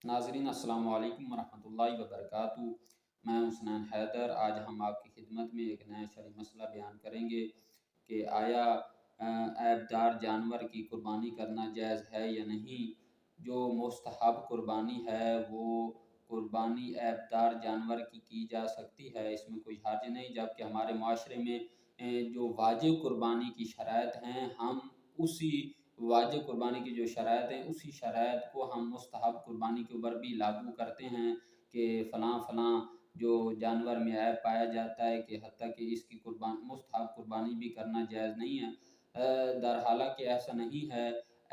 नाज़रीन अस्सलाम वालेकुम वरहमतुल्लाहि वबरकातुहू। मैं हुसनैन हैदर। आज हम आपकी खिदमत में एक नया शरई मसला बयान करेंगे कि आया ऐबदार जानवर की कुर्बानी करना जायज़ है या नहीं। जो मुस्तहब कुर्बानी है वो कुर्बानी ऐबदार जानवर की जा सकती है, इसमें कोई हर्ज नहीं। जबकि हमारे माशरे में जो वाजिब कुर्बानी की शराइत हैं, हम उसी वाजिब कुर्बानी की जो शराइत हैं उसी शराइत को हम मुस्तहब कुर्बानी के ऊपर भी लागू करते हैं कि फ़लाँ फ़लाँ जो जानवर में ऐब पाया जाता है कि हत्ता कि इसकी मुस्तहब कुर्बानी भी करना जायज़ नहीं है। दर हालांकि ऐसा नहीं है।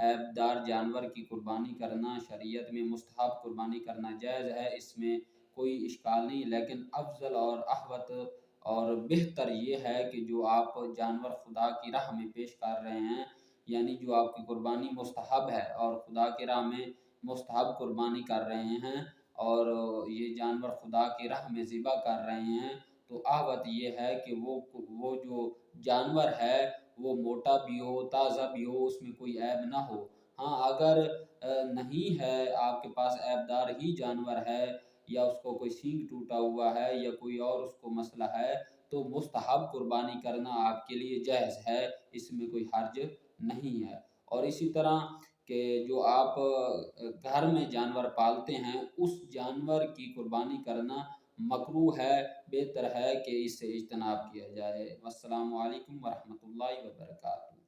ऐबदार जानवर की कुर्बानी करना शरीयत में मुस्तहब कुर्बानी करना जायज़ है, इसमें कोई इश्काल नहीं। लेकिन अफजल और अहवत और बेहतर ये है कि जो आप जानवर खुदा की राह में पेश कर रहे हैं, यानी जो आपकी कुर्बानी मुस्तहब है और खुदा की राह में मुस्तहब कुर्बानी कर रहे हैं और ये जानवर खुदा की राह में ज़िबा कर रहे हैं, तो आहवत ये है कि वो जो जानवर है वो मोटा भी हो, ताज़ा भी हो, उसमें कोई ऐब ना हो। हाँ, अगर नहीं है, आपके पास ऐबदार ही जानवर है या उसको कोई सींग टूटा हुआ है या कोई और उसको मसला है, तो मुस्तहब कुर्बानी करना आपके लिए जायज़ है, इसमें कोई हर्ज नहीं है। और इसी तरह के जो आप घर में जानवर पालते हैं, उस जानवर की कुर्बानी करना मकरूह है, बेहतर है कि इससे इज्तनाब किया जाए। वस्सलामु अलैकुम वरहमतुल्लाहि वबरकातुहू।